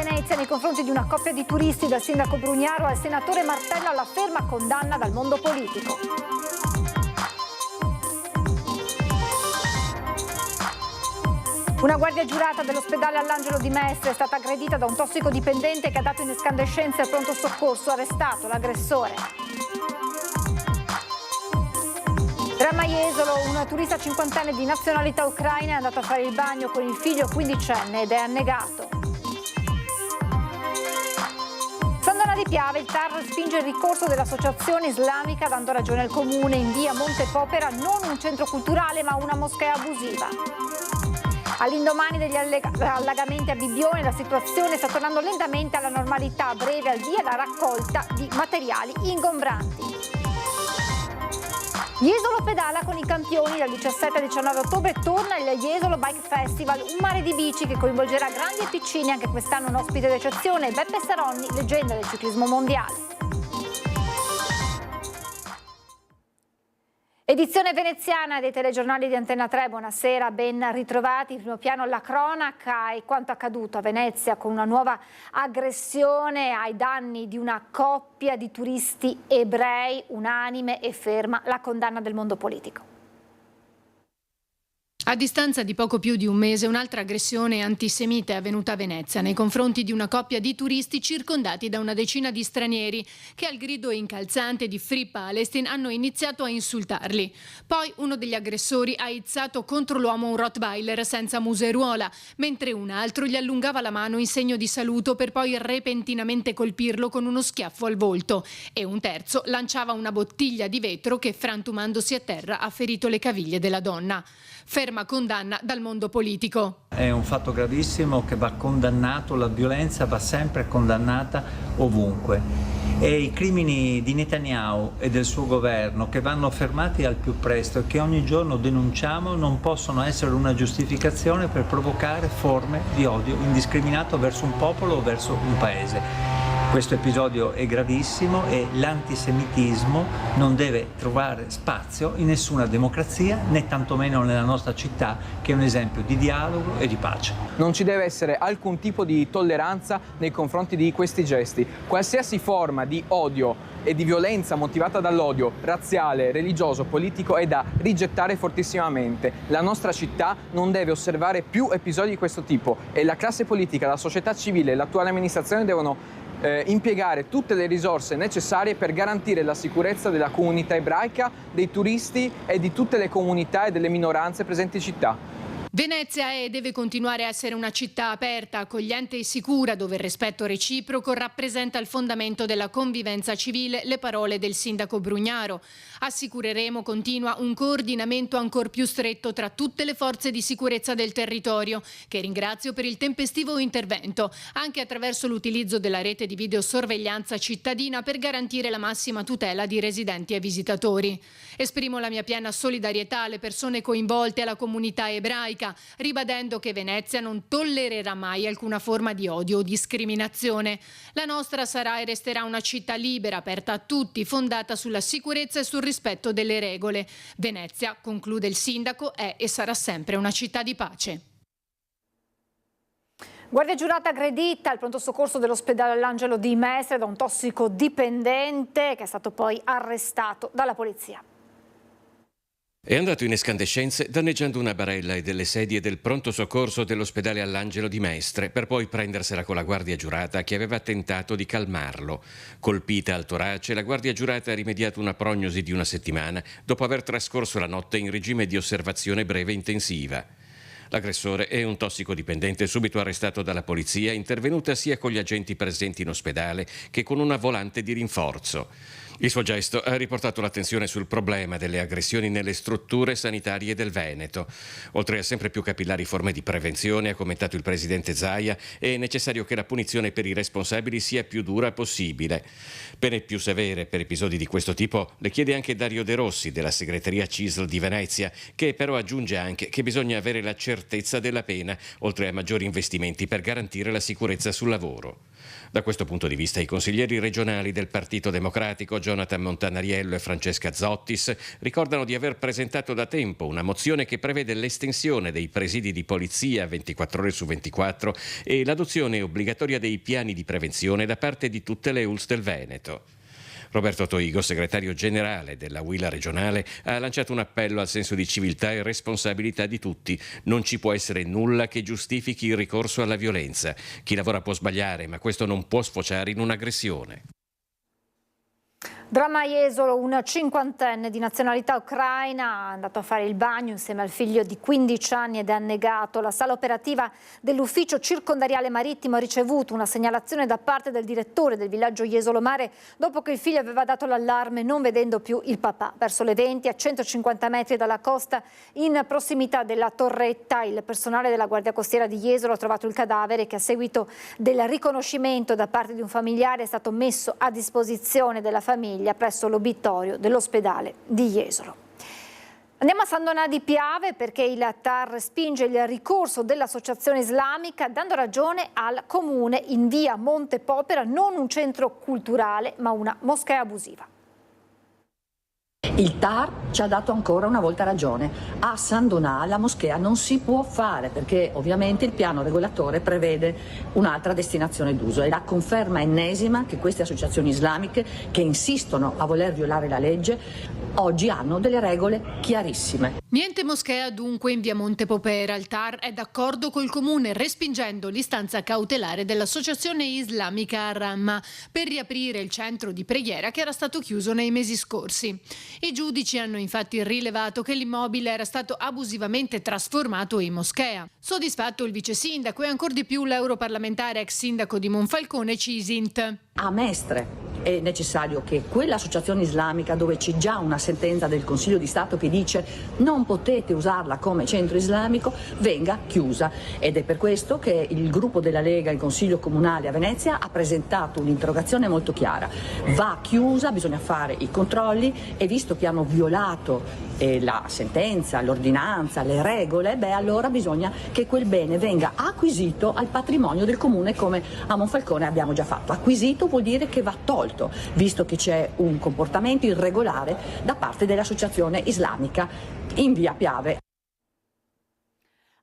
Venezia nei confronti di una coppia di turisti, dal sindaco Brugnaro al senatore Martella, alla ferma condanna dal mondo politico. Una guardia giurata dell'ospedale All'Angelo di Mestre è stata aggredita da un tossicodipendente che ha dato in escandescenza al pronto soccorso, arrestato l'aggressore. Dramma Jesolo, una turista cinquantenne di nazionalità ucraina è andata a fare il bagno con il figlio quindicenne ed è annegato. Sandona di Piave, il TAR spinge il ricorso dell'associazione islamica dando ragione al comune. In via Montepopera non un centro culturale ma una moschea abusiva. All'indomani degli allagamenti a Bibbione la situazione sta tornando lentamente alla normalità. A breve al via la raccolta di materiali ingombranti. Jesolo pedala con i campioni. Dal 17 al 19 ottobre torna il Jesolo Bike Festival, un mare di bici che coinvolgerà grandi e piccini. Anche quest'anno un ospite d'eccezione, Beppe Saronni, leggenda del ciclismo mondiale. Edizione veneziana dei telegiornali di Antenna 3, buonasera, ben ritrovati. In primo piano la cronaca e quanto accaduto a Venezia con una nuova aggressione ai danni di una coppia di turisti ebrei, unanime e ferma la condanna del mondo politico. A distanza di poco più di un mese, un'altra aggressione antisemita è avvenuta a Venezia nei confronti di una coppia di turisti circondati da una decina di stranieri che al grido incalzante di Free Palestine hanno iniziato a insultarli. Poi uno degli aggressori ha izzato contro l'uomo un Rottweiler senza museruola, mentre un altro gli allungava la mano in segno di saluto per poi repentinamente colpirlo con uno schiaffo al volto, e un terzo lanciava una bottiglia di vetro che, frantumandosi a terra, ha ferito le caviglie della donna. Ferma condanna dal mondo politico. È un fatto gravissimo che va condannato, la violenza va sempre condannata ovunque. E i crimini di Netanyahu e del suo governo, che vanno fermati al più presto e che ogni giorno denunciamo, non possono essere una giustificazione per provocare forme di odio indiscriminato verso un popolo o verso un paese. Questo episodio è gravissimo e l'antisemitismo non deve trovare spazio in nessuna democrazia, né tantomeno nella nostra città, che è un esempio di dialogo e di pace. Non ci deve essere alcun tipo di tolleranza nei confronti di questi gesti. Qualsiasi forma di odio e di violenza motivata dall'odio razziale, religioso, politico è da rigettare fortissimamente. La nostra città non deve osservare più episodi di questo tipo e la classe politica, la società civile e l'attuale amministrazione devono impiegare tutte le risorse necessarie per garantire la sicurezza della comunità ebraica, dei turisti e di tutte le comunità e delle minoranze presenti in città. Venezia è e deve continuare a essere una città aperta, accogliente e sicura, dove il rispetto reciproco rappresenta il fondamento della convivenza civile, le parole del sindaco Brugnaro. Assicureremo, continua, un coordinamento ancor più stretto tra tutte le forze di sicurezza del territorio, che ringrazio per il tempestivo intervento, anche attraverso l'utilizzo della rete di videosorveglianza cittadina per garantire la massima tutela di residenti e visitatori. Esprimo la mia piena solidarietà alle persone coinvolte e alla comunità ebraica, ribadendo che Venezia non tollererà mai alcuna forma di odio o discriminazione. La nostra sarà e resterà una città libera, aperta a tutti, fondata sulla sicurezza e sul rispetto delle regole. Venezia, conclude il sindaco, è e sarà sempre una città di pace. Guardia giurata aggredita al pronto soccorso dell'ospedale All'Angelo di Mestre da un tossicodipendente che è stato poi arrestato dalla polizia. È andato in escandescenze danneggiando una barella e delle sedie del pronto soccorso dell'ospedale All'Angelo di Mestre, per poi prendersela con la guardia giurata che aveva tentato di calmarlo. Colpita al torace, la guardia giurata ha rimediato una prognosi di una settimana dopo aver trascorso la notte in regime di osservazione breve intensiva. L'aggressore è un tossicodipendente subito arrestato dalla polizia, intervenuta sia con gli agenti presenti in ospedale che con una volante di rinforzo. Il suo gesto ha riportato l'attenzione sul problema delle aggressioni nelle strutture sanitarie del Veneto. Oltre a sempre più capillari forme di prevenzione, ha commentato il presidente Zaia, è necessario che la punizione per i responsabili sia più dura possibile. Pene più severe per episodi di questo tipo le chiede anche Dario De Rossi della segreteria CISL di Venezia, che però aggiunge anche che bisogna avere la certezza della pena, oltre a maggiori investimenti per garantire la sicurezza sul lavoro. Da questo punto di vista i consiglieri regionali del Partito Democratico Jonathan Montanariello e Francesca Zottis ricordano di aver presentato da tempo una mozione che prevede l'estensione dei presidi di polizia 24 ore su 24 e l'adozione obbligatoria dei piani di prevenzione da parte di tutte le ULSS del Veneto. Roberto Toigo, segretario generale della UILA regionale, ha lanciato un appello al senso di civiltà e responsabilità di tutti. Non ci può essere nulla che giustifichi il ricorso alla violenza. Chi lavora può sbagliare, ma questo non può sfociare in un'aggressione. Dramma a Jesolo, un cinquantenne di nazionalità ucraina è andato a fare il bagno insieme al figlio di 15 anni ed è annegato. La sala operativa dell'ufficio circondariale marittimo ha ricevuto una segnalazione da parte del direttore del villaggio Jesolo Mare dopo che il figlio aveva dato l'allarme non vedendo più il papà. Verso le 20, a 150 metri dalla costa, in prossimità della torretta, il personale della Guardia Costiera di Jesolo ha trovato il cadavere che a seguito del riconoscimento da parte di un familiare è stato messo a disposizione della famiglia presso l'obitorio dell'ospedale di Jesolo. Andiamo a San Donà di Piave perché il TAR respinge il ricorso dell'associazione islamica dando ragione al comune in via Monte Popera, non un centro culturale ma una moschea abusiva. Il TAR ci ha dato ancora una volta ragione. A San Donà la moschea non si può fare perché ovviamente il piano regolatore prevede un'altra destinazione d'uso. È la conferma ennesima che queste associazioni islamiche che insistono a voler violare la legge oggi hanno delle regole chiarissime. Niente moschea dunque in via Monte Popera. Il TAR è d'accordo col comune respingendo l'istanza cautelare dell'associazione islamica Ar-Rahma per riaprire il centro di preghiera che era stato chiuso nei mesi scorsi. I giudici hanno infatti rilevato che l'immobile era stato abusivamente trasformato in moschea. Soddisfatto il vice sindaco e ancor di più l'europarlamentare ex sindaco di Monfalcone Cisint. A Mestre è necessario che quell'associazione islamica dove c'è già una sentenza del Consiglio di Stato che dice non potete usarla come centro islamico venga chiusa ed è per questo che il gruppo della Lega, il Consiglio Comunale a Venezia ha presentato un'interrogazione molto chiara. Va chiusa, bisogna fare i controlli e visto che hanno violato la sentenza, l'ordinanza, le regole, allora bisogna che quel bene venga acquisito al patrimonio del comune come a Monfalcone abbiamo già fatto. Acquisito vuol dire che va tolto, visto che c'è un comportamento irregolare da parte dell'associazione islamica in via Piave.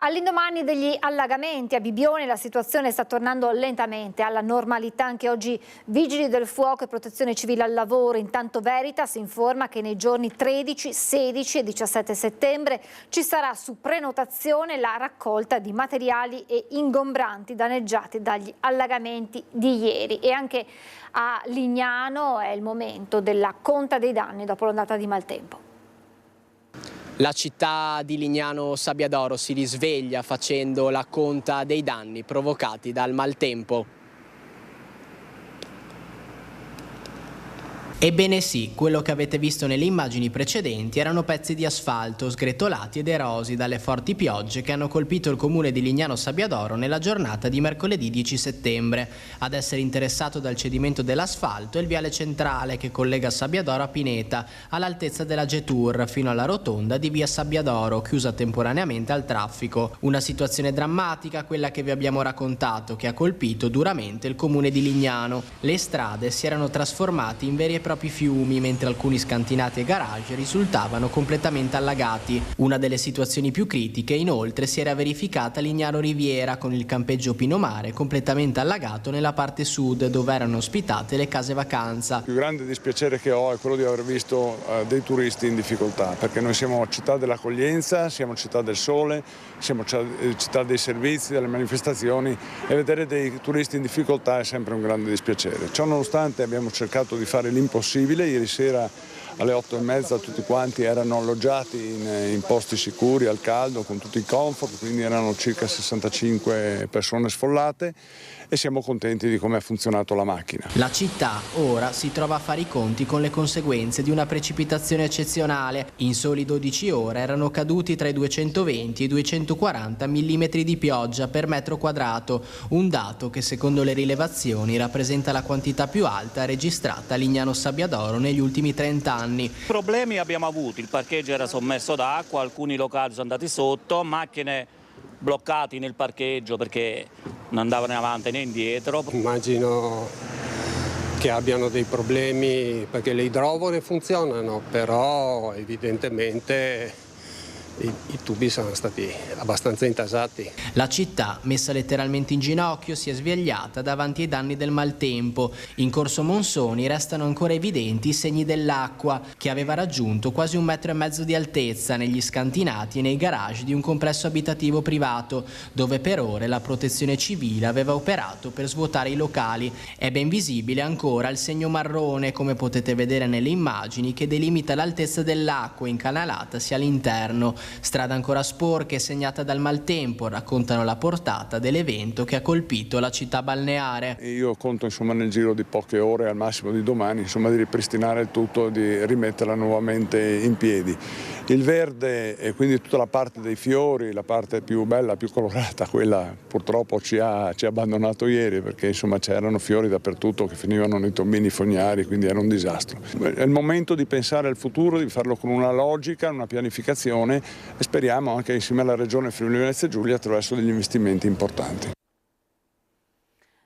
All'indomani degli allagamenti a Bibione la situazione sta tornando lentamente alla normalità. Anche oggi Vigili del Fuoco e Protezione Civile al lavoro. Intanto Veritas informa che nei giorni 13, 16 e 17 settembre ci sarà su prenotazione la raccolta di materiali e ingombranti danneggiati dagli allagamenti di ieri. E anche a Lignano è il momento della conta dei danni dopo l'ondata di maltempo. La città di Lignano Sabbiadoro si risveglia facendo la conta dei danni provocati dal maltempo. Ebbene sì, quello che avete visto nelle immagini precedenti erano pezzi di asfalto sgretolati ed erosi dalle forti piogge che hanno colpito il comune di Lignano Sabbiadoro nella giornata di mercoledì 10 settembre. Ad essere interessato dal cedimento dell'asfalto è il viale centrale che collega Sabbiadoro a Pineta, all'altezza della Getur, fino alla rotonda di via Sabbiadoro, chiusa temporaneamente al traffico. Una situazione drammatica, quella che vi abbiamo raccontato, che ha colpito duramente il comune di Lignano. Le strade si erano trasformate in veri e propri fiumi, mentre alcuni scantinati e garage risultavano completamente allagati. Una delle situazioni più critiche, inoltre, si era verificata a Lignano Riviera, con il campeggio Pinomare completamente allagato nella parte sud, dove erano ospitate le case vacanza. Il più grande dispiacere che ho è quello di aver visto dei turisti in difficoltà, perché noi siamo città dell'accoglienza, siamo città del sole, siamo città dei servizi, delle manifestazioni, e vedere dei turisti in difficoltà è sempre un grande dispiacere. Ciò nonostante abbiamo cercato di fare l'impossibile. Ieri sera alle 8:30 tutti quanti erano alloggiati in posti sicuri, al caldo, con tutti i comfort, quindi erano circa 65 persone sfollate e siamo contenti di come ha funzionato la macchina. La città ora si trova a fare i conti con le conseguenze di una precipitazione eccezionale. In soli 12 ore erano caduti tra i 220 e i 240 mm di pioggia per metro quadrato, un dato che secondo le rilevazioni rappresenta la quantità più alta registrata a Lignano Sabbiadoro negli ultimi 30 anni. Problemi abbiamo avuto, il parcheggio era sommerso d'acqua, alcuni locali sono andati sotto, macchine bloccati nel parcheggio perché non andavano né avanti né indietro. Immagino che abbiano dei problemi perché le idrovore funzionano, però evidentemente i tubi sono stati abbastanza intasati. La città, messa letteralmente in ginocchio, si è svegliata davanti ai danni del maltempo. In Corso Monsoni restano ancora evidenti i segni dell'acqua, che aveva raggiunto quasi 1,5 metri di altezza negli scantinati e nei garage di un complesso abitativo privato, dove per ore la protezione civile aveva operato per svuotare i locali. È ben visibile ancora il segno marrone, come potete vedere nelle immagini, che delimita l'altezza dell'acqua incanalatasi all'interno. Strada ancora sporca e segnata dal maltempo raccontano la portata dell'evento che ha colpito la città balneare. Io conto nel giro di poche ore, al massimo di domani, di ripristinare il tutto, di rimetterla nuovamente in piedi. Il verde e quindi tutta la parte dei fiori, la parte più bella, più colorata, quella purtroppo ci ha abbandonato ieri perché c'erano fiori dappertutto che finivano nei tombini fognari, quindi era un disastro. È il momento di pensare al futuro, di farlo con una logica, una pianificazione e speriamo anche insieme alla Regione Friuli Venezia Giulia attraverso degli investimenti importanti.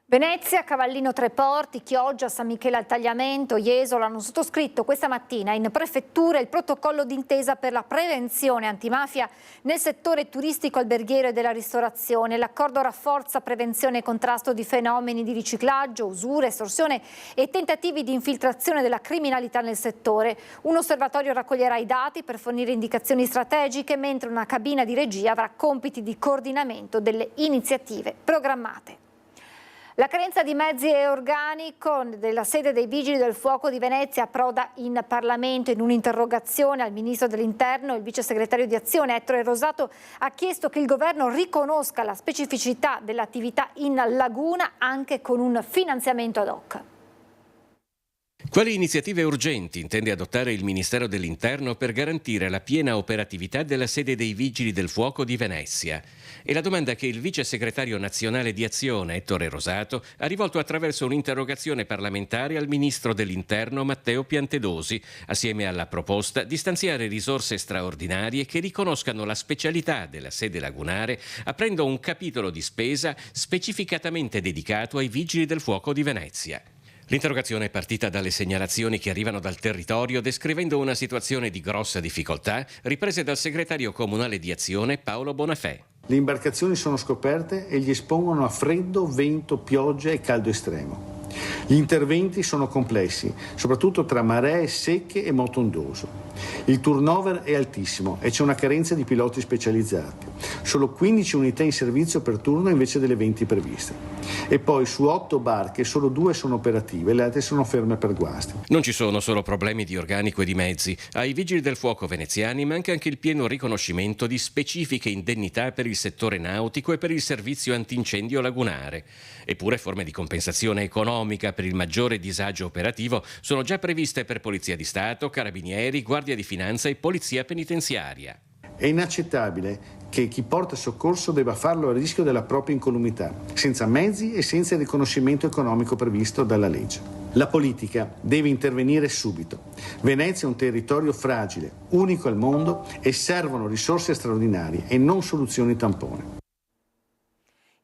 Venezia, Cavallino Treporti, Chioggia, San Michele al Tagliamento, Jesolo hanno sottoscritto questa mattina in prefettura il protocollo d'intesa per la prevenzione antimafia nel settore turistico, alberghiero e della ristorazione. L'accordo rafforza prevenzione e contrasto di fenomeni di riciclaggio, usure, estorsione e tentativi di infiltrazione della criminalità nel settore. Un osservatorio raccoglierà i dati per fornire indicazioni strategiche, mentre una cabina di regia avrà compiti di coordinamento delle iniziative programmate. La carenza di mezzi e organico della sede dei Vigili del Fuoco di Venezia approda in Parlamento. In un'interrogazione al Ministro dell'Interno, il vice segretario di Azione Ettore Rosato ha chiesto che il governo riconosca la specificità dell'attività in laguna anche con un finanziamento ad hoc. Quali iniziative urgenti intende adottare il Ministero dell'Interno per garantire la piena operatività della sede dei Vigili del Fuoco di Venezia? È la domanda che il vice segretario nazionale di Azione, Ettore Rosato, ha rivolto attraverso un'interrogazione parlamentare al Ministro dell'Interno Matteo Piantedosi, assieme alla proposta di stanziare risorse straordinarie che riconoscano la specialità della sede lagunare, aprendo un capitolo di spesa specificatamente dedicato ai Vigili del Fuoco di Venezia. L'interrogazione è partita dalle segnalazioni che arrivano dal territorio descrivendo una situazione di grossa difficoltà riprese dal segretario comunale di Azione Paolo Bonafè. Le imbarcazioni sono scoperte e gli espongono a freddo, vento, pioggia e caldo estremo. Gli interventi sono complessi, soprattutto tra maree secche e moto ondoso. Il turnover è altissimo e c'è una carenza di piloti specializzati. Solo 15 unità in servizio per turno invece delle 20 previste. E poi su 8 barche solo 2 sono operative, le altre sono ferme per guasti. Non ci sono solo problemi di organico e di mezzi. Ai Vigili del Fuoco veneziani manca anche il pieno riconoscimento di specifiche indennità per il settore nautico e per il servizio antincendio lagunare. Eppure forme di compensazione economica per il maggiore disagio operativo sono già previste per Polizia di Stato, Carabinieri, Guardia di Finanza e Polizia Penitenziaria. È inaccettabile che chi porta soccorso debba farlo a rischio della propria incolumità, senza mezzi e senza il riconoscimento economico previsto dalla legge. La politica deve intervenire subito. Venezia è un territorio fragile, unico al mondo e servono risorse straordinarie e non soluzioni tampone.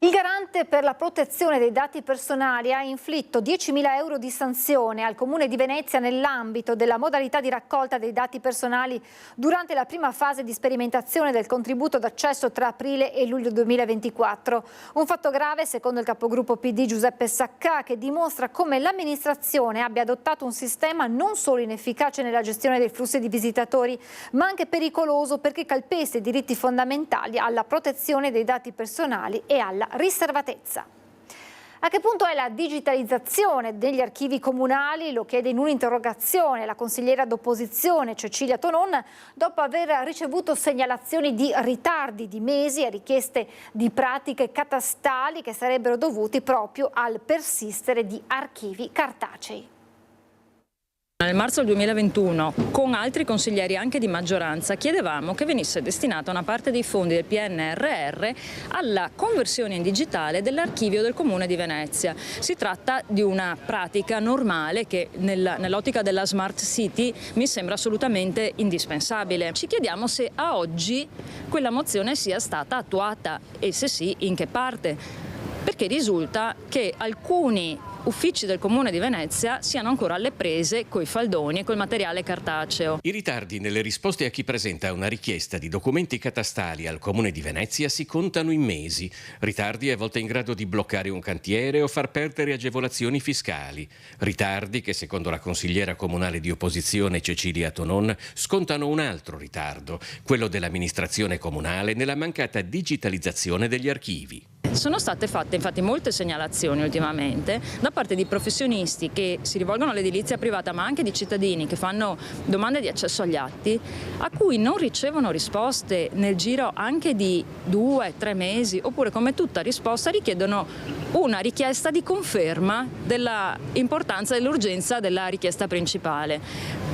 Il garante per la protezione dei dati personali ha inflitto 10.000 euro di sanzione al Comune di Venezia nell'ambito della modalità di raccolta dei dati personali durante la prima fase di sperimentazione del contributo d'accesso tra aprile e luglio 2024. Un fatto grave, secondo il capogruppo PD Giuseppe Saccà, che dimostra come l'amministrazione abbia adottato un sistema non solo inefficace nella gestione dei flussi di visitatori, ma anche pericoloso perché calpesta i diritti fondamentali alla protezione dei dati personali e alla riservatezza. A che punto è la digitalizzazione degli archivi comunali? Lo chiede in un'interrogazione la consigliera d'opposizione Cecilia Tonon, dopo aver ricevuto segnalazioni di ritardi di mesi e richieste di pratiche catastali che sarebbero dovuti proprio al persistere di archivi cartacei. Nel marzo del 2021, con altri consiglieri anche di maggioranza, chiedevamo che venisse destinata una parte dei fondi del PNRR alla conversione in digitale dell'archivio del Comune di Venezia. Si tratta di una pratica normale che nell'ottica della Smart City mi sembra assolutamente indispensabile. Ci chiediamo se a oggi quella mozione sia stata attuata e se sì, in che parte. Perché risulta che alcuni uffici del Comune di Venezia siano ancora alle prese coi faldoni e col materiale cartaceo. I ritardi nelle risposte a chi presenta una richiesta di documenti catastali al Comune di Venezia si contano in mesi. Ritardi a volte in grado di bloccare un cantiere o far perdere agevolazioni fiscali. Ritardi che, secondo la consigliera comunale di opposizione Cecilia Tonon, scontano un altro ritardo, quello dell'amministrazione comunale nella mancata digitalizzazione degli archivi. Sono state fatte infatti molte segnalazioni ultimamente da parte di professionisti che si rivolgono all'edilizia privata, ma anche di cittadini che fanno domande di accesso agli atti, a cui non ricevono risposte nel giro anche di 2-3 mesi, oppure come tutta risposta richiedono una richiesta di conferma della importanza e dell'urgenza della richiesta principale,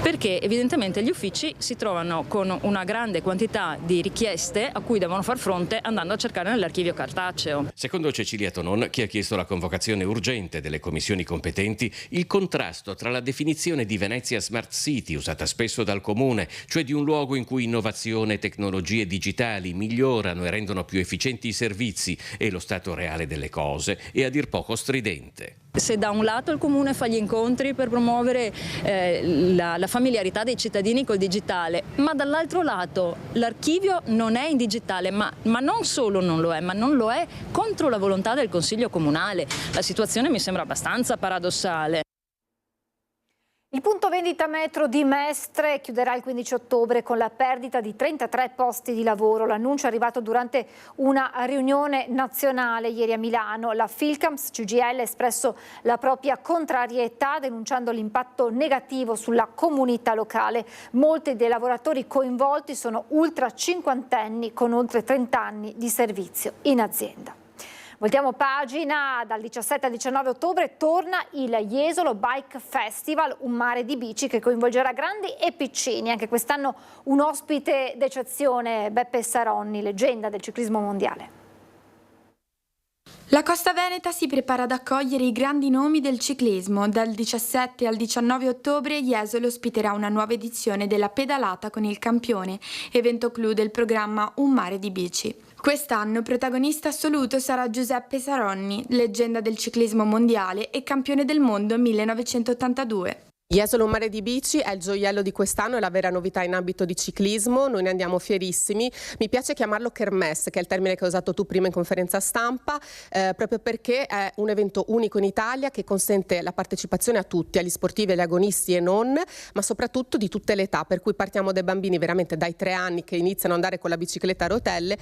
perché evidentemente gli uffici si trovano con una grande quantità di richieste a cui devono far fronte andando a cercare nell'archivio cartaceo. Secondo Cecilia Tonon, chi ha chiesto la convocazione urgente delle commissioni competenti, il contrasto tra la definizione di Venezia Smart City, usata spesso dal Comune, cioè di un luogo in cui innovazione e tecnologie digitali migliorano e rendono più efficienti i servizi, e lo stato reale delle cose, è a dir poco stridente. Se da un lato il Comune fa gli incontri per promuovere la familiarità dei cittadini col digitale, ma dall'altro lato l'archivio non è in digitale, ma non solo non lo è, ma non lo è contro la volontà del Consiglio Comunale. La situazione mi sembra abbastanza paradossale. Il punto vendita Metro di Mestre chiuderà il 15 ottobre con la perdita di 33 posti di lavoro. L'annuncio è arrivato durante una riunione nazionale ieri a Milano. La Filcams CGIL ha espresso la propria contrarietà denunciando l'impatto negativo sulla comunità locale. Molti dei lavoratori coinvolti sono ultra cinquantenni con oltre 30 anni di servizio in azienda. Voltiamo pagina, dal 17 al 19 ottobre torna il Jesolo Bike Festival, un mare di bici che coinvolgerà grandi e piccini. Anche quest'anno un ospite d'eccezione, Beppe Saronni, leggenda del ciclismo mondiale. La Costa Veneta si prepara ad accogliere i grandi nomi del ciclismo. Dal 17 al 19 ottobre Jesolo ospiterà una nuova edizione della Pedalata con il Campione, evento clou del programma Un mare di bici. Quest'anno protagonista assoluto sarà Giuseppe Saronni, leggenda del ciclismo mondiale e campione del mondo 1982. Jesolo Un mare di bici è il gioiello di quest'anno, è la vera novità in ambito di ciclismo, noi ne andiamo fierissimi. Mi piace chiamarlo kermesse, che è il termine che hai usato tu prima in conferenza stampa, proprio perché è un evento unico in Italia che consente la partecipazione a tutti, agli sportivi, agli agonisti e non, ma soprattutto di tutte le età, per cui partiamo dai bambini veramente dai 3 anni che iniziano ad andare con la bicicletta a rotelle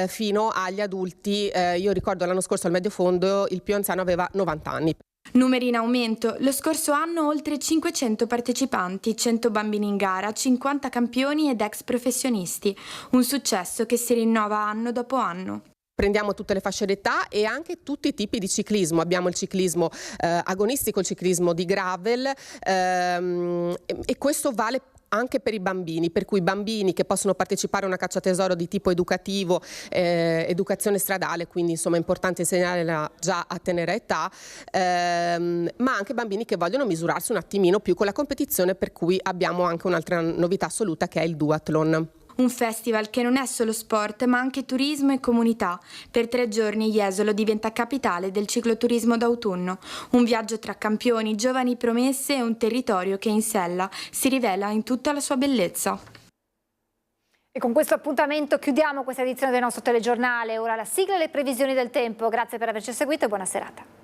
fino agli adulti. Io ricordo l'anno scorso al Mediofondo il più anziano aveva 90 anni. Numeri in aumento. Lo scorso anno oltre 500 partecipanti, 100 bambini in gara, 50 campioni ed ex professionisti. Un successo che si rinnova anno dopo anno. Prendiamo tutte le fasce d'età e anche tutti i tipi di ciclismo. Abbiamo il ciclismo agonistico, il ciclismo di gravel e questo vale anche per i bambini, per cui bambini che possono partecipare a una caccia tesoro di tipo educativo, educazione stradale, quindi insomma è importante insegnarla già a tenera età, ma anche bambini che vogliono misurarsi un attimino più con la competizione, per cui abbiamo anche un'altra novità assoluta che è il duathlon. Un festival che non è solo sport ma anche turismo e comunità. Per 3 giorni Jesolo diventa capitale del cicloturismo d'autunno. Un viaggio tra campioni, giovani promesse e un territorio che in sella si rivela in tutta la sua bellezza. E con questo appuntamento chiudiamo questa edizione del nostro telegiornale. Ora la sigla e le previsioni del tempo. Grazie per averci seguito e buona serata.